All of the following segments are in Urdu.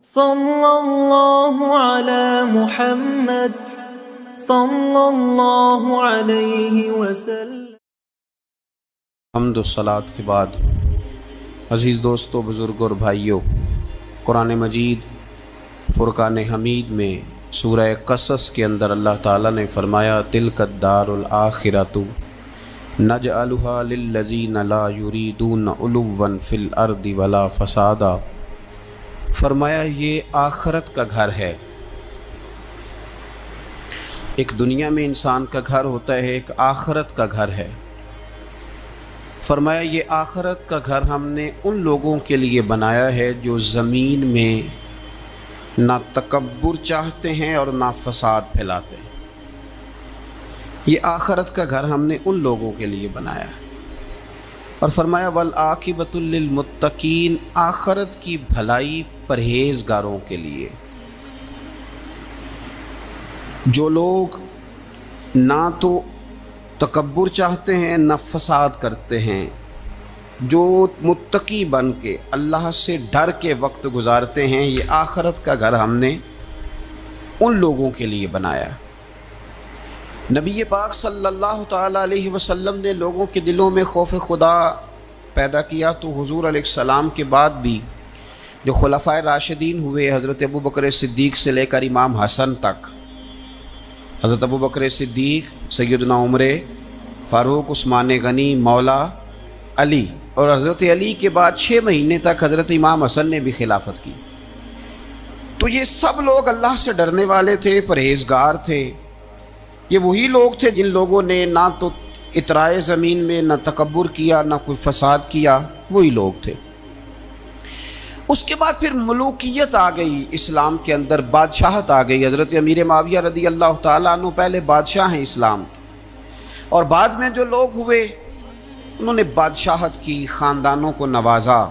صلی اللہ علی محمد صلی اللہ علیہ وسلم۔ حمد و صلات کے بعد عزیز دوستو، بزرگوں اور بھائیوں، قرآن مجید فرقان حمید میں سورہ قصص کے اندر اللہ تعالیٰ نے فرمایا تلک الدار الآخرۃ نجعلها للذین لا یریدون علوا فی الارض ولا فسادا۔ فرمایا یہ آخرت کا گھر ہے۔ ایک دنیا میں انسان کا گھر ہوتا ہے، ایک آخرت کا گھر ہے۔ فرمایا یہ آخرت کا گھر ہم نے ان لوگوں کے لیے بنایا ہے جو زمین میں نہ تکبر چاہتے ہیں اور نہ فساد پھیلاتے ہیں۔ یہ آخرت کا گھر ہم نے ان لوگوں کے لیے بنایا ہے۔ اور فرمایا والعاقبۃ للمتقین، آخرت کی بھلائی پرہیزگاروں کے لیے۔ جو لوگ نہ تو تکبر چاہتے ہیں نہ فساد کرتے ہیں، جو متقی بن کے اللہ سے ڈر کے وقت گزارتے ہیں، یہ آخرت کا گھر ہم نے ان لوگوں کے لیے بنایا۔ نبی پاک صلی اللہ تعالیٰ علیہ وسلم نے لوگوں کے دلوں میں خوف خدا پیدا کیا، تو حضور علیہ السلام کے بعد بھی جو خلفائے راشدین ہوئے، حضرت ابوبکر صدیق سے لے کر امام حسن تک، حضرت ابوبکر صدیق، سیدنا عمر فاروق، عثمان غنی، مولا علی، اور حضرت علی کے بعد 6 مہینے تک حضرت امام حسن نے بھی خلافت کی۔ تو یہ سب لوگ اللہ سے ڈرنے والے تھے، پرہیزگار تھے۔ یہ وہی لوگ تھے جن لوگوں نے نہ تو اطراء زمین میں نہ تکبر کیا نہ کوئی فساد کیا، وہی لوگ تھے۔ اس کے بعد پھر ملوکیت آ گئی اسلام کے اندر، بادشاہت آ گئی۔ حضرت امیر معاویہ رضی اللہ تعالیٰ عنہ پہلے بادشاہ ہیں اسلام کے، اور بعد میں جو لوگ ہوئے انہوں نے بادشاہت کی، خاندانوں کو نوازا،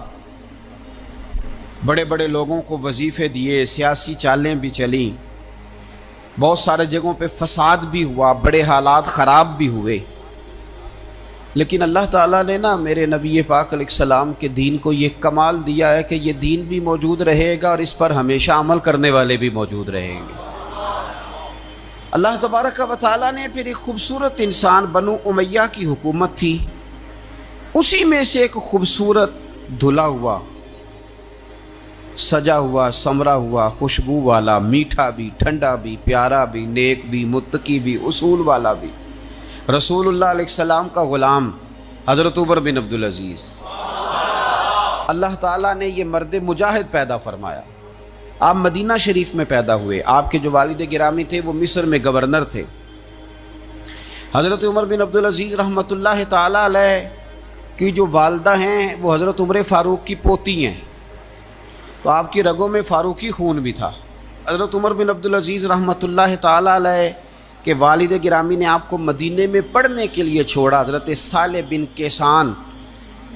بڑے بڑے لوگوں کو وظیفے دیے، سیاسی چالیں بھی چلیں، بہت سارے جگہوں پہ فساد بھی ہوا، بڑے حالات خراب بھی ہوئے۔ لیکن اللہ تعالیٰ نے میرے نبی پاک علیہ السلام کے دین کو یہ کمال دیا ہے کہ یہ دین بھی موجود رہے گا اور اس پر ہمیشہ عمل کرنے والے بھی موجود رہیں گے۔ اللہ تبارک و تعالیٰ نے پھر ایک خوبصورت انسان، بنو امیہ کی حکومت تھی، اسی میں سے ایک خوبصورت دھلا ہوا، سجا ہوا، سمرا ہوا، خوشبو والا، میٹھا بھی، ٹھنڈا بھی، پیارا بھی، نیک بھی، متقی بھی، اصول والا بھی، رسول اللہ علیہ السلام کا غلام حضرت عمر بن عبدالعزیز۔ اللہ تعالیٰ نے یہ مرد مجاہد پیدا فرمایا۔ آپ مدینہ شریف میں پیدا ہوئے۔ آپ کے جو والد گرامی تھے وہ مصر میں گورنر تھے۔ حضرت عمر بن عبدالعزیز رحمۃ اللہ تعالیٰ علیہ کی جو والدہ ہیں وہ حضرت عمر فاروق کی پوتی ہیں، تو آپ کی رگوں میں فاروقی خون بھی تھا۔ حضرت عمر بن عبدالعزیز رحمۃ اللہ تعالیٰ علیہ کہ والد گرامی نے آپ کو مدینے میں پڑھنے کے لیے چھوڑا۔ حضرت صالح بن کیسان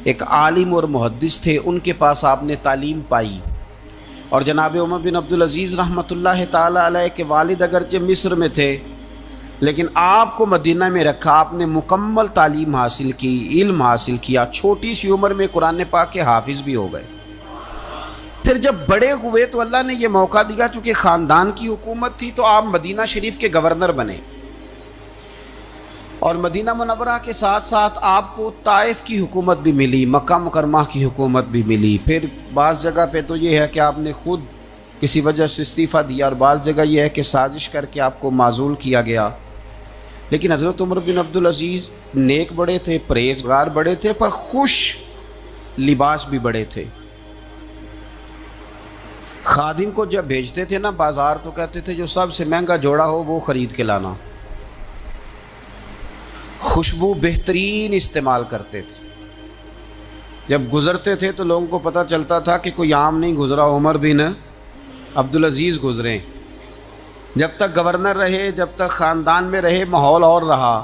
ایک عالم اور محدث تھے، ان کے پاس آپ نے تعلیم پائی۔ اور جناب عمر بن عبدالعزیز رحمۃ اللہ تعالیٰ علیہ کے والد اگرچہ مصر میں تھے، لیکن آپ کو مدینہ میں رکھا، آپ نے مکمل تعلیم حاصل کی، علم حاصل کیا، چھوٹی سی عمر میں قرآن پاک کے حافظ بھی ہو گئے۔ پھر جب بڑے ہوئے تو اللہ نے یہ موقع دیا، چونکہ خاندان کی حکومت تھی تو آپ مدینہ شریف کے گورنر بنے، اور مدینہ منورہ کے ساتھ ساتھ آپ کو طائف کی حکومت بھی ملی، مکہ مکرمہ کی حکومت بھی ملی۔ پھر بعض جگہ پہ تو یہ ہے کہ آپ نے خود کسی وجہ سے استعفیٰ دیا، اور بعض جگہ یہ ہے کہ سازش کر کے آپ کو معزول کیا گیا۔ لیکن حضرت عمر بن عبدالعزیز نیک بڑے تھے، پرہیزگار بڑے تھے، پر خوش لباس بھی بڑے تھے۔ خادم کو جب بھیجتے تھے بازار تو کہتے تھے جو سب سے مہنگا جوڑا ہو وہ خرید کے لانا۔ خوشبو بہترین استعمال کرتے تھے۔ جب گزرتے تھے تو لوگوں کو پتہ چلتا تھا کہ کوئی عام نہیں گزرا، عمر بن عبدالعزیز گزرے۔ جب تک گورنر رہے، جب تک خاندان میں رہے، ماحول اور رہا۔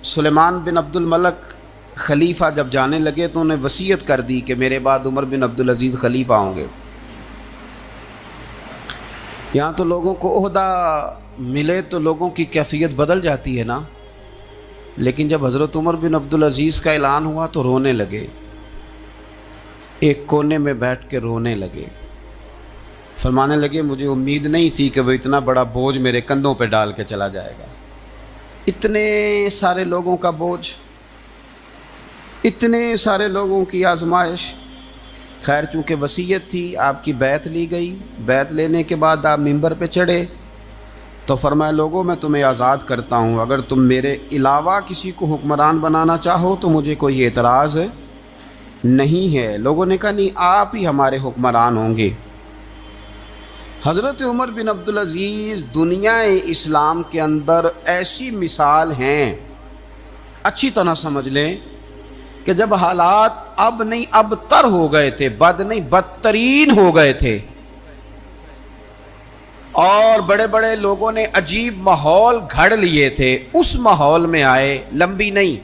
سلیمان بن عبد الملک خلیفہ جب جانے لگے تو انہیں وصیت کر دی کہ میرے بعد عمر بن عبدالعزیز خلیفہ ہوں گے۔ یہاں تو لوگوں کو عہدہ ملے تو لوگوں کی کیفیت بدل جاتی ہے لیکن جب حضرت عمر بن عبدالعزیز کا اعلان ہوا تو رونے لگے، ایک کونے میں بیٹھ کے رونے لگے۔ فرمانے لگے مجھے امید نہیں تھی کہ وہ اتنا بڑا بوجھ میرے کندھوں پہ ڈال کے چلا جائے گا، اتنے سارے لوگوں کا بوجھ، اتنے سارے لوگوں کی آزمائش۔ خیر چونکہ وصیت تھی، آپ کی بیعت لی گئی، بیعت لینے کے بعد آپ ممبر پہ چڑھے تو فرمایا لوگوں میں تمہیں آزاد کرتا ہوں، اگر تم میرے علاوہ کسی کو حکمران بنانا چاہو تو مجھے کوئی اعتراض نہیں ہے۔ لوگوں نے کہا نہیں، آپ ہی ہمارے حکمران ہوں گے۔ حضرت عمر بن عبدالعزیز دنیا اسلام کے اندر ایسی مثال ہیں، اچھی طرح سمجھ لیں کہ جب حالات اب نہیں اب تر ہو گئے تھے، بد نہیں بدترین ہو گئے تھے، اور بڑے بڑے لوگوں نے عجیب ماحول گھڑ لیے تھے، اس ماحول میں آئے، لمبی نہیں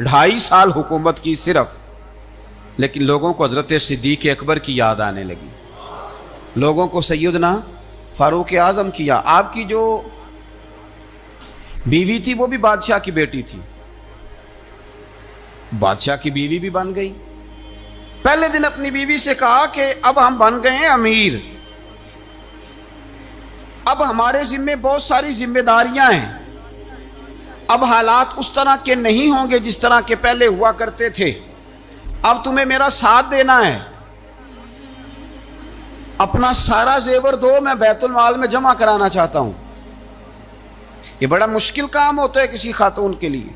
2.5 سال حکومت کی صرف، لیکن لوگوں کو حضرت صدیق اکبر کی یاد آنے لگی، لوگوں کو سیدنا فاروق اعظم کیا۔ آپ کی جو بیوی تھی وہ بھی بادشاہ کی بیٹی تھی، بادشاہ کی بیوی بھی بن گئی۔ پہلے دن اپنی بیوی سے کہا کہ اب ہم بن گئے ہیں امیر، اب ہمارے ذمے بہت ساری ذمہ داریاں ہیں، اب حالات اس طرح کے نہیں ہوں گے جس طرح کے پہلے ہوا کرتے تھے، اب تمہیں میرا ساتھ دینا ہے، اپنا سارا زیور دو، میں بیت المال میں جمع کرانا چاہتا ہوں۔ یہ بڑا مشکل کام ہوتا ہے کسی خاتون کے لیے،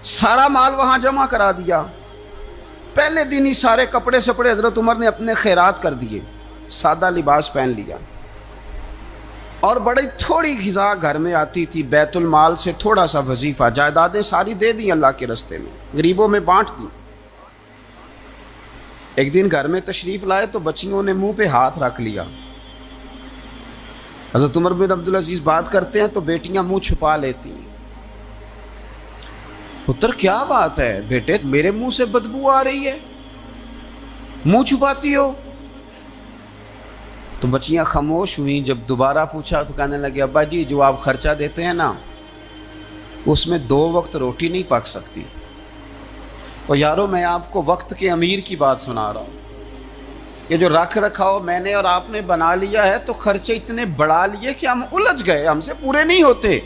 سارا مال وہاں جمع کرا دیا۔ پہلے دن ہی سارے کپڑے سپڑے حضرت عمر نے اپنے خیرات کر دیے، سادہ لباس پہن لیا، اور بڑی تھوڑی غذا گھر میں آتی تھی، بیت المال سے تھوڑا سا وظیفہ، جائیدادیں ساری دے دی اللہ کے رستے میں، غریبوں میں بانٹ دی۔ ایک دن گھر میں تشریف لائے تو بچیوں نے منہ پہ ہاتھ رکھ لیا۔ حضرت عمر بن عبدالعزیز بات کرتے ہیں تو بیٹیاں منہ چھپا لیتی ہیں۔ پتر کیا بات ہے بیٹے، میرے منہ سے بدبو آ رہی ہے، منہ چھپاتی ہو؟ تو بچیاں خاموش ہوئیں۔ جب دوبارہ پوچھا تو کہنے لگے ابا جی جو آپ خرچہ دیتے ہیں نا اس میں 2 وقت روٹی نہیں پک سکتی، اور یارو میں آپ کو وقت کے امیر کی بات سنا رہا ہوں، یہ جو رکھ رکھاؤ میں نے اور آپ نے بنا لیا ہے تو خرچے اتنے بڑھا لیے کہ ہم الجھ گئے، ہم سے پورے نہیں ہوتے،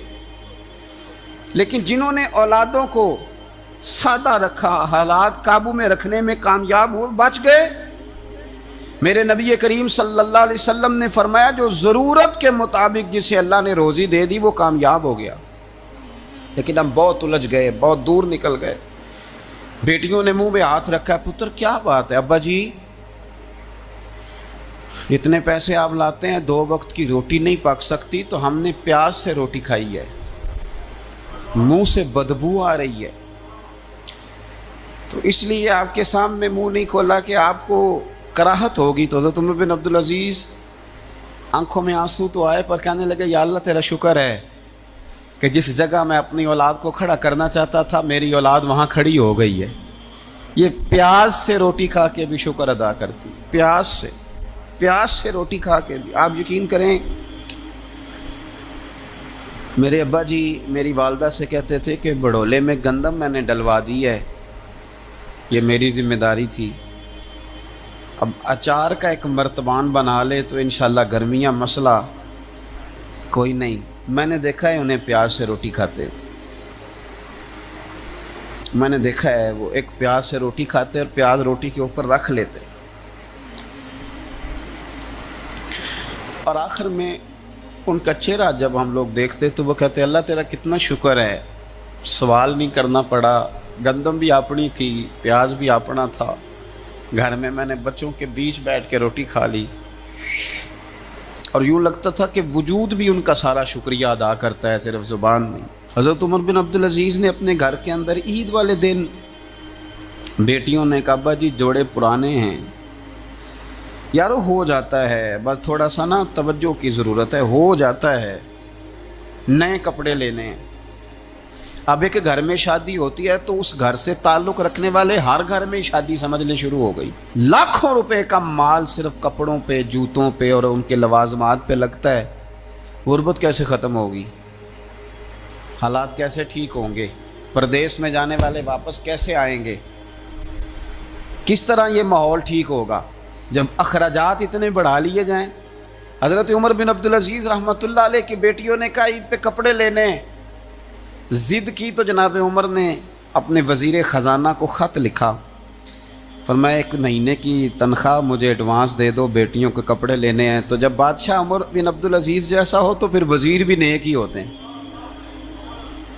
لیکن جنہوں نے اولادوں کو سادہ رکھا، حالات قابو میں رکھنے میں کامیاب ہوئے، بچ گئے۔ میرے نبی کریم صلی اللہ علیہ وسلم نے فرمایا جو ضرورت کے مطابق جسے اللہ نے روزی دے دی وہ کامیاب ہو گیا، لیکن ہم بہت الجھ گئے، بہت دور نکل گئے۔ بیٹیوں نے منہ میں ہاتھ رکھا، پتر کیا بات ہے ابا جی، اتنے پیسے آپ لاتے ہیں 2 وقت کی روٹی نہیں پک سکتی، تو ہم نے پیاز سے روٹی کھائی ہے، منہ سے بدبو آ رہی ہے، تو اس لیے آپ کے سامنے منہ نہیں کھولا کہ آپ کو کراہت ہوگی۔ تو حضرت عمر بن عبدالعزیز آنکھوں میں آنسو تو آئے پر کہنے لگے یا اللہ تیرا شکر ہے کہ جس جگہ میں اپنی اولاد کو کھڑا کرنا چاہتا تھا میری اولاد وہاں کھڑی ہو گئی ہے۔ یہ پیاز سے روٹی کھا کے بھی شکر ادا کرتی، پیاز سے روٹی کھا کے بھی۔ آپ یقین کریں میرے ابا جی میری والدہ سے کہتے تھے کہ بڑولے میں گندم میں نے ڈلوا دی ہے، یہ میری ذمہ داری تھی، اب اچار کا ایک مرتبان بنا لے تو انشاءاللہ گرمیاں مسئلہ کوئی نہیں۔ میں نے دیکھا ہے انہیں پیاز سے روٹی کھاتے، میں نے دیکھا ہے وہ ایک پیاز سے روٹی کھاتے اور پیاز روٹی کے اوپر رکھ لیتے، اور آخر میں ان کا چہرہ جب ہم لوگ دیکھتے تو وہ کہتے اللہ تیرا کتنا شکر ہے، سوال نہیں کرنا پڑا، گندم بھی اپنی تھی، پیاز بھی اپنا تھا، گھر میں نے بچوں کے بیچ بیٹھ کے روٹی کھا لی، اور یوں لگتا تھا کہ وجود بھی ان کا سارا شکریہ ادا کرتا ہے، صرف زبان نہیں۔ حضرت عمر بن عبدالعزیز نے اپنے گھر کے اندر عید والے دن بیٹیوں نے کہا ابا جی جوڑے پرانے ہیں، یارو ہو جاتا ہے، بس تھوڑا سا نا توجہ کی ضرورت ہے، ہو جاتا ہے، نئے کپڑے لینے ہیں۔ اب ایک گھر میں شادی ہوتی ہے تو اس گھر سے تعلق رکھنے والے ہر گھر میں شادی سمجھنے شروع ہو گئی، لاکھوں روپے کا مال صرف کپڑوں پہ، جوتوں پہ اور ان کے لوازمات پہ لگتا ہے۔ غربت کیسے ختم ہوگی؟ حالات کیسے ٹھیک ہوں گے؟ پردیس میں جانے والے واپس کیسے آئیں گے؟ کس طرح یہ ماحول ٹھیک ہوگا جب اخراجات اتنے بڑھا لیے جائیں؟ حضرت عمر بن عبدالعزیز رحمۃ اللہ علیہ کی بیٹیوں نے کہا عید پہ کپڑے لینے، ضد کی تو جناب عمر نے اپنے وزیر خزانہ کو خط لکھا، فرمایا 1 مہینے کی تنخواہ مجھے ایڈوانس دے دو، بیٹیوں کے کپڑے لینے ہیں۔ تو جب بادشاہ عمر بن عبدالعزیز جیسا ہو تو پھر وزیر بھی نیک ہی ہوتے ہیں،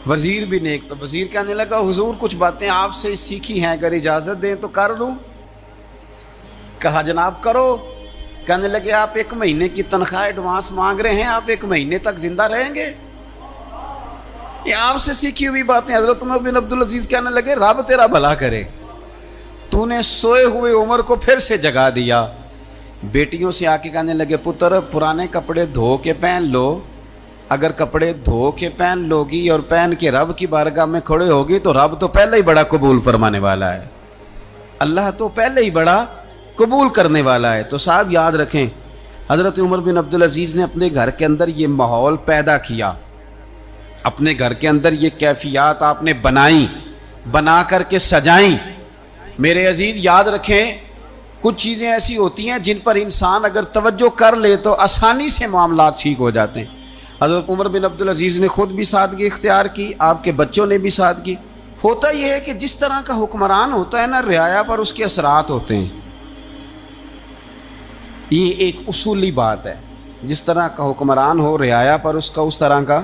وزیر بھی نیک۔ تو وزیر کہنے لگا حضور کچھ باتیں آپ سے سیکھی ہیں، اگر اجازت دیں تو کر لوں؟ کہا جناب کرو۔ کہنے لگے آپ 1 مہینے کی تنخواہ ایڈوانس مانگ رہے ہیں، آپ 1 مہینے تک زندہ رہیں گے؟ یہ آپ سے سیکھی ہوئی باتیں۔ حضرت عمر بن عبدالعزیز کہنے لگے رب تیرا بھلا کرے، تو نے سوئے ہوئے عمر کو پھر سے جگا دیا۔ بیٹیوں سے آ کے کہنے لگے پتر پرانے کپڑے دھو کے پہن لو، اگر کپڑے دھو کے پہن لوگی اور پہن کے رب کی بارگاہ میں کھڑے ہوگی تو رب تو پہلے ہی بڑا قبول فرمانے والا ہے، اللہ تو پہلے ہی بڑا قبول کرنے والا ہے۔ تو صاحب یاد رکھیں، حضرت عمر بن عبدالعزیز نے اپنے گھر کے اندر یہ ماحول پیدا کیا، اپنے گھر کے اندر یہ کیفیات آپ نے بنائیں، بنا کر کے سجائیں۔ میرے عزیز یاد رکھیں، کچھ چیزیں ایسی ہوتی ہیں جن پر انسان اگر توجہ کر لے تو آسانی سے معاملات ٹھیک ہو جاتے ہیں۔ حضرت عمر بن عبدالعزیز نے خود بھی سادگی اختیار کی، آپ کے بچوں نے بھی سادگی۔ ہوتا یہ ہے کہ جس طرح کا حکمران ہوتا ہے نا، رعایا پر اس کے اثرات ہوتے ہیں، یہ ایک اصولی بات ہے، جس طرح کا حکمران ہو رعایا پر اس کا اس طرح کا۔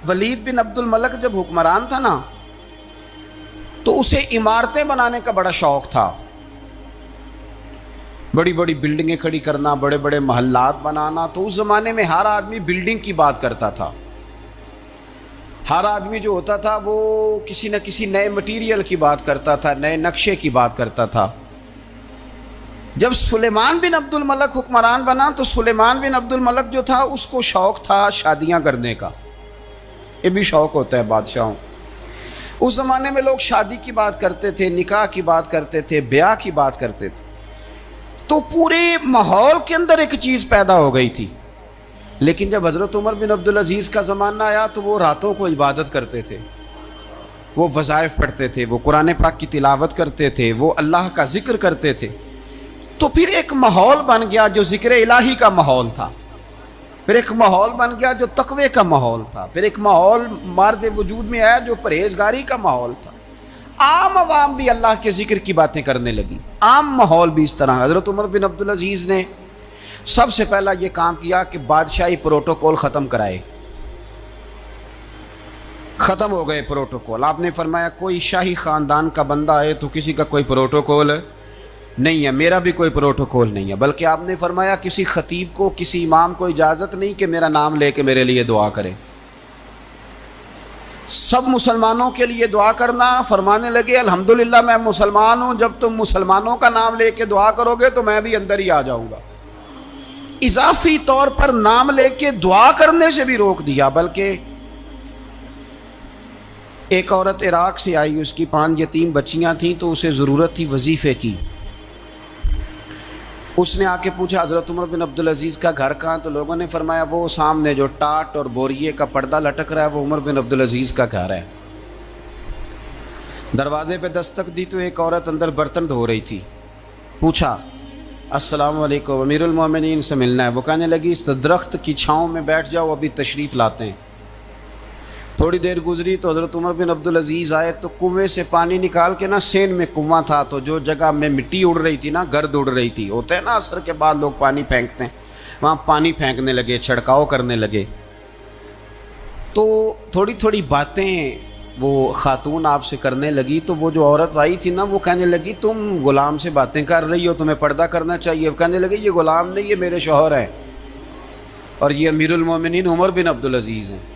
ولید بن عبد الملک جب حکمران تھا نا تو اسے عمارتیں بنانے کا بڑا شوق تھا، بڑی بڑی بلڈنگیں کھڑی کرنا، بڑے بڑے محلات بنانا۔ تو اس زمانے میں ہر آدمی بلڈنگ کی بات کرتا تھا، ہر آدمی جو ہوتا تھا وہ کسی نہ کسی نئے مٹیریل کی بات کرتا تھا، نئے نقشے کی بات کرتا تھا۔ جب سلیمان بن عبد الملک حکمران بنا تو سلیمان بن عبد الملک جو تھا اس کو شوق تھا شادیاں کرنے کا، یہ بھی شوق ہوتا ہے بادشاہوں۔ اس زمانے میں لوگ شادی کی بات کرتے تھے، نکاح کی بات کرتے تھے، بیاہ کی بات کرتے تھے۔ تو پورے ماحول کے اندر ایک چیز پیدا ہو گئی تھی۔ لیکن جب حضرت عمر بن عبدالعزیز کا زمانہ آیا تو وہ راتوں کو عبادت کرتے تھے، وہ وظائف پڑھتے تھے، وہ قرآن پاک کی تلاوت کرتے تھے، وہ اللہ کا ذکر کرتے تھے۔ تو پھر ایک ماحول بن گیا جو ذکر الہی کا ماحول تھا، پھر ایک ماحول بن گیا جو تقوی کا ماحول تھا، پھر ایک ماحول مارد وجود میں آیا جو پرہیزگاری کا ماحول تھا۔ عام عوام بھی اللہ کے ذکر کی باتیں کرنے لگی، عام ماحول بھی اس طرح۔ حضرت عمر بن عبدالعزیز نے سب سے پہلا یہ کام کیا کہ بادشاہی پروٹوکول ختم کرائے، ختم ہو گئے پروٹوکول۔ آپ نے فرمایا کوئی شاہی خاندان کا بندہ آئے تو کسی کا کوئی پروٹوکول نہیں ہے، میرا بھی کوئی پروٹوکول نہیں ہے، بلکہ آپ نے فرمایا کسی خطیب کو، کسی امام کو اجازت نہیں کہ میرا نام لے کے میرے لیے دعا کرے۔ سب مسلمانوں کے لیے دعا کرنا، فرمانے لگے الحمدللہ میں مسلمان ہوں، جب تم مسلمانوں کا نام لے کے دعا کرو گے تو میں بھی اندر ہی آ جاؤں گا۔ اضافی طور پر نام لے کے دعا کرنے سے بھی روک دیا، بلکہ ایک عورت عراق سے آئی، اس کی 5 یتیم بچیاں تھیں تو اسے ضرورت تھی وظیفے کی۔ اس نے آ کے پوچھا حضرت عمر بن عبدالعزیز کا گھر کہاں؟ تو لوگوں نے فرمایا وہ سامنے جو ٹاٹ اور بوریے کا پردہ لٹک رہا ہے وہ عمر بن عبدالعزیز کا گھر ہے۔ دروازے پہ دستک دی تو ایک عورت اندر برتن دھو رہی تھی، پوچھا السلام علیکم، امیر المومنین سے ملنا ہے۔ وہ کہنے لگی اس درخت کی چھاؤں میں بیٹھ جاؤ، ابھی تشریف لاتے ہیں۔ تھوڑی دیر گزری تو حضرت عمر بن عبدالعزیز آئے تو کنویں سے پانی نکال کے نا، سین میں کنواں تھا تو جو جگہ میں مٹی اڑ رہی تھی نا، گرد اڑ رہی تھی، ہوتا ہے نا عصر کے بعد لوگ پانی پھینکتے ہیں، وہاں پانی پھینکنے لگے، چھڑکاؤ کرنے لگے۔ تو تھوڑی تھوڑی باتیں وہ خاتون آپ سے کرنے لگی تو وہ جو عورت آئی تھی نا وہ کہنے لگی تم غلام سے باتیں کر رہی ہو، تمہیں پردہ کرنا چاہیے۔ وہ کہنے لگے یہ غلام نہیں، یہ میرے شوہر ہیں اور یہ امیر المومنین عمر بن عبدالعزیز ہیں۔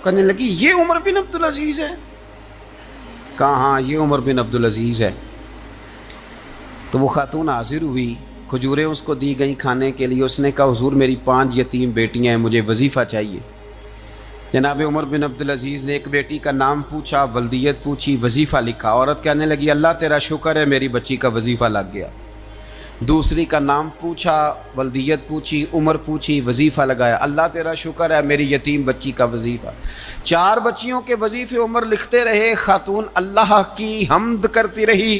کہنے لگی یہ عمر بن عبدالعزیز ہے؟ کہا ہاں یہ عمر بن عبدالعزیز ہے۔ تو وہ خاتون حاضر ہوئی، کھجوریں اس کو دی گئیں کھانے کے لیے۔ اس نے کہا حضور میری 5 یتیم بیٹیاں ہیں، مجھے وظیفہ چاہیے۔ جناب عمر بن عبدالعزیز نے ایک بیٹی کا نام پوچھا، ولدیت پوچھی، وظیفہ لکھا۔ عورت کہنے لگی اللہ تیرا شکر ہے میری بچی کا وظیفہ لگ گیا۔ دوسری کا نام پوچھا، ولدیت پوچھی، عمر پوچھی، وظیفہ لگایا، اللہ تیرا شکر ہے میری یتیم بچی کا وظیفہ۔ 4 بچیوں کے وظیفے عمر لکھتے رہے، خاتون اللہ کی حمد کرتی رہی،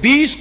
20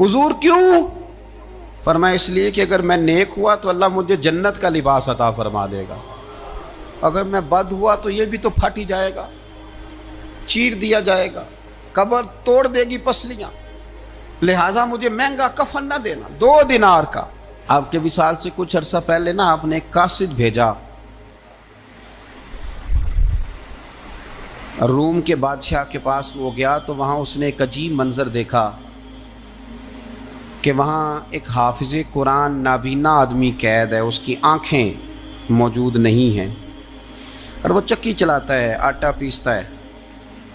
حضور کیوں؟ فرمایا اس لیے کہ اگر میں نیک ہوا تو اللہ مجھے جنت کا لباس عطا فرما دے گا، اگر میں بد ہوا تو یہ بھی تو پھٹ ہی جائے گا، چیر دیا جائے گا، قبر توڑ دے گی پسلیاں، لہٰذا مجھے مہنگا کفن نہ دینا، 2 دینار کا۔ آپ کے وصال سے کچھ عرصہ پہلے نا آپ نے ایک قاصد بھیجا، روم کے بادشاہ کے پاس وہ گیا تو وہاں اس نے ایک عجیب منظر دیکھا کہ وہاں ایک حافظ قرآن نابینا آدمی قید ہے، اس کی آنکھیں موجود نہیں ہیں اور وہ چکی چلاتا ہے، آٹا پیستا ہے۔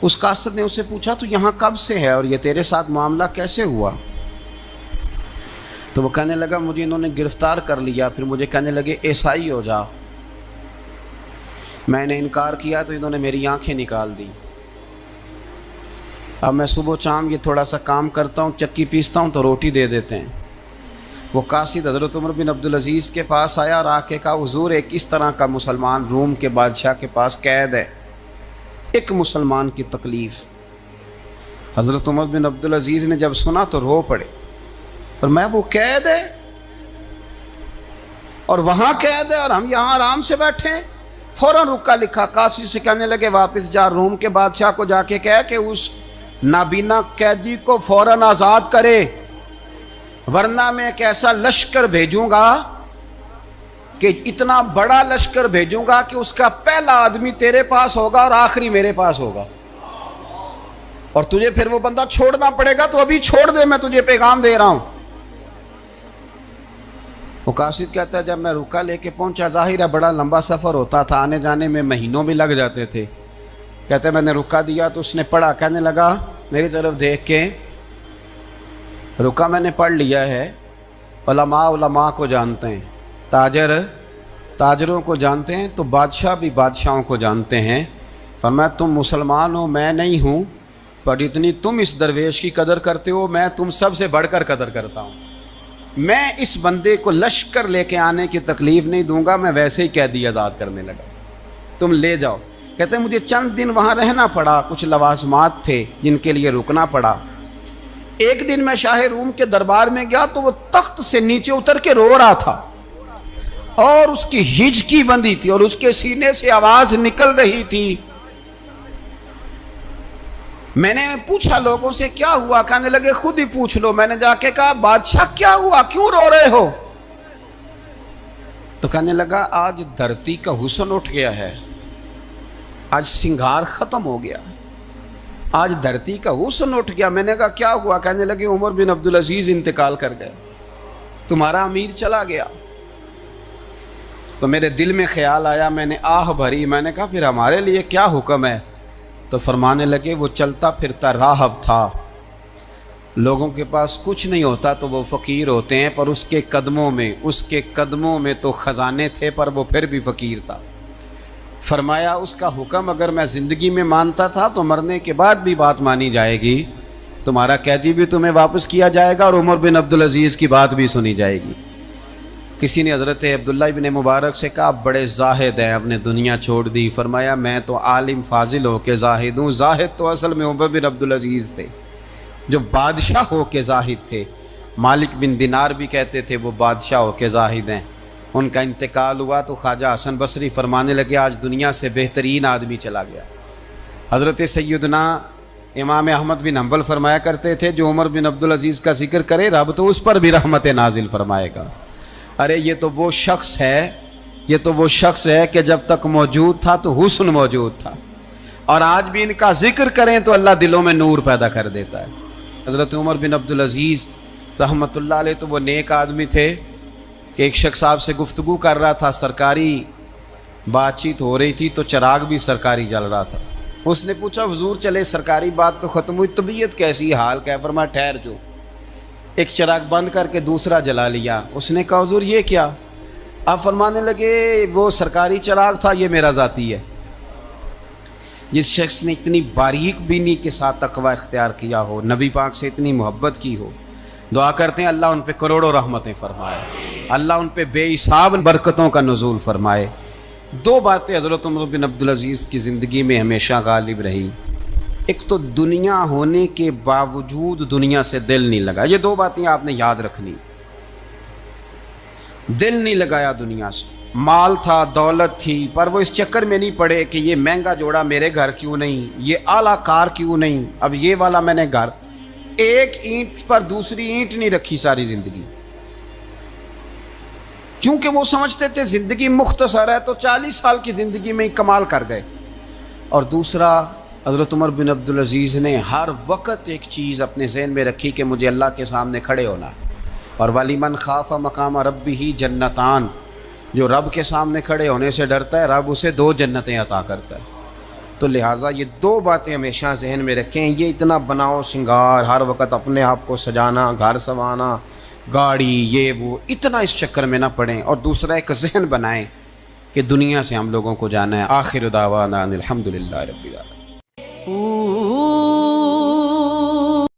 اس قاصد نے اسے پوچھا تو یہاں کب سے ہے اور یہ تیرے ساتھ معاملہ کیسے ہوا؟ تو وہ کہنے لگا مجھے انہوں نے گرفتار کر لیا، پھر مجھے کہنے لگے عیسائی ہو جا، میں نے انکار کیا تو انہوں نے میری آنکھیں نکال دی، اب میں صبح شام یہ تھوڑا سا کام کرتا ہوں، چکی پیستا ہوں تو روٹی دے دیتے ہیں۔ وہ قاصد حضرت عمر بن عبدالعزیز کے پاس آیا اور آ کے کہا حضور ایک اس طرح کا مسلمان روم کے بادشاہ کے پاس قید ہے، ایک مسلمان کی تکلیف۔ حضرت عمر بن عبدالعزیز نے جب سنا تو رو پڑے، فرمایا وہ قید ہے اور وہاں قید ہے اور ہم یہاں آرام سے بیٹھے ہیں؟ فوراً رکا لکھا، قاصد سے کہنے لگے واپس جا، روم کے بادشاہ کو جا کے کہہ کہ اس نابینا قیدی کو فوراً آزاد کرے، ورنہ میں ایک ایسا لشکر بھیجوں گا کہ اتنا بڑا لشکر بھیجوں گا کہ اس کا پہلا آدمی تیرے پاس ہوگا اور آخری میرے پاس ہوگا، اور تجھے پھر وہ بندہ چھوڑنا پڑے گا، تو ابھی چھوڑ دے، میں تجھے پیغام دے رہا ہوں۔ وہ قاصد کہتا ہے جب میں رکا لے کے پہنچا، ظاہر ہے بڑا لمبا سفر ہوتا تھا، آنے جانے میں مہینوں بھی لگ جاتے تھے، کہتے ہیں میں نے رکا دیا تو اس نے پڑھا، کہنے لگا میری طرف دیکھ کے رکا میں نے پڑھ لیا ہے، علماء علماء کو جانتے ہیں، تاجر تاجروں کو جانتے ہیں، تو بادشاہ بھی بادشاہوں کو جانتے ہیں، فرمایا تم مسلمان ہو میں نہیں ہوں، پر اتنی تم اس درویش کی قدر کرتے ہو میں تم سب سے بڑھ کر قدر کرتا ہوں، میں اس بندے کو لشکر لے کے آنے کی تکلیف نہیں دوں گا، میں ویسے ہی قیدی آزاد کرنے لگا، تم لے جاؤ۔ کہتے ہیں مجھے چند دن وہاں رہنا پڑا، کچھ لوازمات تھے جن کے لیے رکنا پڑا۔ ایک دن میں شاہ روم کے دربار میں گیا تو وہ تخت سے نیچے اتر کے رو رہا تھا اور اس کی ہچکی بندھی تھی اور اس کے سینے سے آواز نکل رہی تھی۔ میں نے پوچھا لوگوں سے کیا ہوا، کہنے لگے خود ہی پوچھ لو۔ میں نے جا کے کہا بادشاہ کیا ہوا، کیوں رو رہے ہو؟ تو کہنے لگا آج دھرتی کا حسن اٹھ گیا ہے، آج سنگار ختم ہو گیا، آج دھرتی کا حسن اٹھ گیا۔ میں نے کہا کیا ہوا؟ کہنے لگے عمر بن عبدالعزیز انتقال کر گئے، تمہارا امیر چلا گیا۔ تو میرے دل میں خیال آیا، میں نے آہ بھری، میں نے کہا پھر ہمارے لیے کیا حکم ہے؟ تو فرمانے لگے وہ چلتا پھرتا راہب تھا، لوگوں کے پاس کچھ نہیں ہوتا تو وہ فقیر ہوتے ہیں، پر اس کے قدموں میں تو خزانے تھے، پر وہ پھر بھی فقیر تھا۔ فرمایا اس کا حکم اگر میں زندگی میں مانتا تھا تو مرنے کے بعد بھی بات مانی جائے گی، تمہارا قیدی بھی تمہیں واپس کیا جائے گا اور عمر بن عبدالعزیز کی بات بھی سنی جائے گی۔ کسی نے حضرت عبداللہ ابن مبارک سے کہا آپ بڑے زاہد ہیں، آپ نے دنیا چھوڑ دی۔ فرمایا میں تو عالم فاضل ہو کے زاہد ہوں، زاہد تو اصل میں عمر بن عبدالعزیز تھے جو بادشاہ ہو کے زاہد تھے۔ مالک بن دینار بھی کہتے تھے وہ بادشاہ ہو کے زاہد ہیں۔ ان کا انتقال ہوا تو خواجہ حسن بصری فرمانے لگے آج دنیا سے بہترین آدمی چلا گیا۔ حضرت سیدنا امام احمد بن حنبل فرمایا کرتے تھے جو عمر بن عبدالعزیز کا ذکر کرے رب تو اس پر بھی رحمت نازل فرمائے گا۔ ارے یہ تو وہ شخص ہے کہ جب تک موجود تھا تو حسن موجود تھا، اور آج بھی ان کا ذکر کریں تو اللہ دلوں میں نور پیدا کر دیتا ہے۔ حضرت عمر بن عبدالعزیز رحمت اللہ علیہ تو وہ نیک آدمی تھے کہ ایک شخص آپ سے گفتگو کر رہا تھا، سرکاری بات چیت ہو رہی تھی تو چراغ بھی سرکاری جل رہا تھا۔ اس نے پوچھا حضور چلے سرکاری بات تو ختم ہوئی، طبیعت کیسی، حال کیا؟ فرمایا ٹھہر جو، ایک چراغ بند کر کے دوسرا جلا لیا۔ اس نے کہا حضور یہ کیا؟ آپ فرمانے لگے وہ سرکاری چراغ تھا، یہ میرا ذاتی ہے۔ جس شخص نے اتنی باریک بینی کے ساتھ تقوی اختیار کیا ہو، نبی پاک سے اتنی محبت کی ہو، دعا کرتے ہیں اللہ ان پہ کروڑوں رحمتیں فرمائے، اللہ ان پہ بے حساب برکتوں کا نزول فرمائے۔ دو باتیں حضرت عمر بن عبدالعزیز کی زندگی میں ہمیشہ غالب رہی، ایک تو دنیا ہونے کے باوجود دنیا سے دل نہیں لگا. یہ دو باتیں آپ نے یاد رکھنی. دل نہیں لگایا دنیا سے. مال تھا، دولت تھی، پر وہ اس چکر میں نہیں پڑے کہ یہ مہنگا جوڑا میرے گھر کیوں نہیں، یہ اعلیٰ کار کیوں نہیں، اب یہ والا میں نے گھر. ایک اینٹ پر دوسری اینٹ نہیں رکھی ساری زندگی. چونکہ وہ سمجھتے تھے زندگی مختصر ہے تو 40 سال کی زندگی میں ہی کمال کر گئے. اور دوسرا، حضرت عمر بن عبدالعزیز نے ہر وقت ایک چیز اپنے ذہن میں رکھی کہ مجھے اللہ کے سامنے کھڑے ہونا ہے. اور وَلِمَنْ خَافَ مَقَامَ رَبِّهِ جَنَّتَانِ، جو رب کے سامنے کھڑے ہونے سے ڈرتا ہے رب اسے 2 جنتیں عطا کرتا ہے. تو لہٰذا یہ 2 باتیں ہمیشہ ذہن میں رکھیں. یہ اتنا بناؤ سنگار، ہر وقت اپنے آپ کو سجانا، گھر سنوانا، گاڑی، یہ وہ، اتنا اس چکر میں نہ پڑیں. اور دوسرا ایک ذہن بنائیں کہ دنیا سے ہم لوگوں کو جانا ہے. آخر دعوانا ان الحمدللہ رب العالمین.